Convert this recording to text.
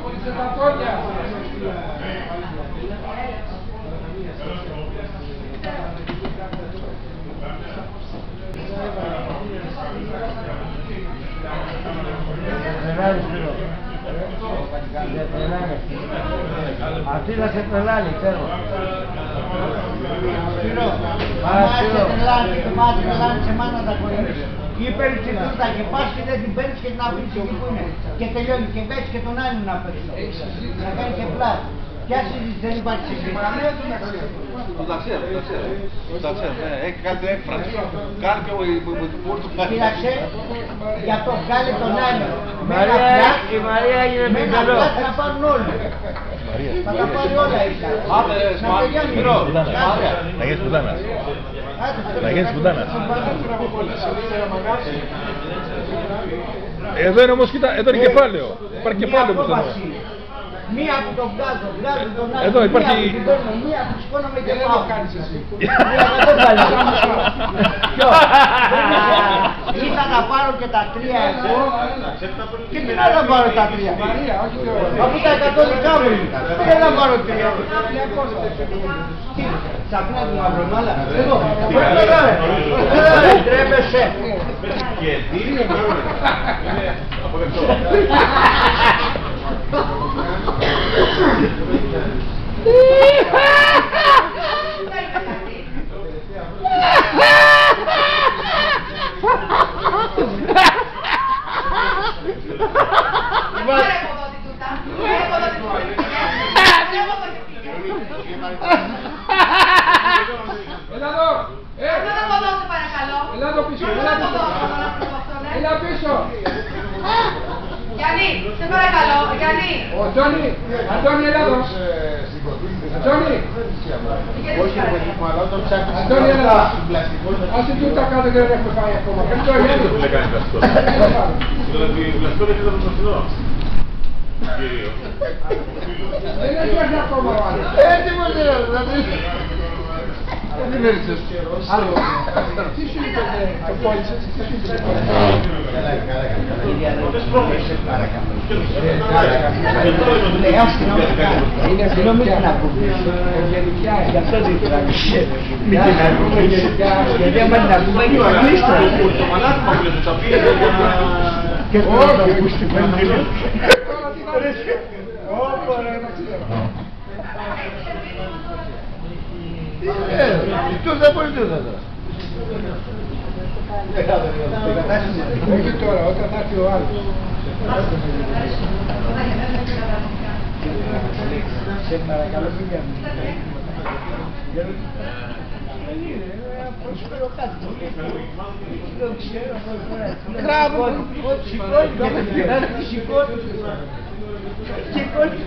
Χωρίστε τα πόδια. Αυτή θα σε τρελάνει, ξέρω. Άμα σε τρελάνει και μάθει τρελάνει σε μάνα τα κορίτσια. Ή παίρνεις τη φρούτα και πας και δεν την παίρνεις και την αφήνεις εκεί που είναι. Και τελειώνει και μπες και τον άλλον να παίρνεις. Να κάνει και πλάτη. Ποια συζήτηση, δεν υπάρχει συζήτηση. Τα ξέρω, τα ξέρω. Έχει κάτι έκφραση. Κάνει και Κοίταξε, για το βγάλει τον άλλο. Η Μαρία έγινε με ένα πιγκαλό. πλάτη να πάρουν όλοι. Θα τα πάρει όλα έτσι. Να τελειώνει. Να γίνεις πουτάνας. Να γίνεις πουτάνας. Εδώ είναι όμως, κοίτα, εδώ είναι κεφάλαιο. Υπάρχει κεφάλαιο που στενό. Μία που τον βγάζω τον άλλο. Εδώ υπάρχει... Μία που την παίρνω, μία που σηκώνομαι και πάω. Κοίτα να πάρω και τα 3 εγώ και τι να πάρω τα 3. Αφού τα 100 δικά μου είναι. Δεν να πάρω 3. Ξαπνά την μαυρομάλα. Εδώ. Τρέπεσαι. Και τι είναι αποδεκτό. Έλα εδώ! Έλα εδώ πίσω! Έλα πίσω! Γιάννη, σε παρακαλώ, Γιάννη! Αντώνη! Αντώνη, έλα εδώ! Αντώνη! Αντώνη, έλα εδώ! Άσε τι τα κάτω και δεν έχουμε πάει ακόμα. Δεν το κάνει πλαστικό. Δηλαδή, πλαστικό δεν ήταν πλαστικό. Δεν έχει έρθει ακόμα ο άλλος. Έτσι μου λέω, δηλαδή. Δεν έριξες. Άλλο. Τι σου είπε το πόησες, τι σου είπε το είναι φιλομικιά. Ευγενικιά. Γι' αυτό δεν ήθελα να μην την ακούμε. Γιατί άμα την ακούμε είναι πανίστα. Το μαλάτι μου λέει το τσαπί. Και τώρα το ακούστε πέντε. Τώρα τι θα ρίξει. Ωπα ρε. Ποιος δεν μπορεί τίποτα τώρα. Όχι τώρα, όταν θα έρθει ο άλλος. Σε παρακαλώ μην κάνεις. Μπράβο! Σηκώνει! Σηκώνει!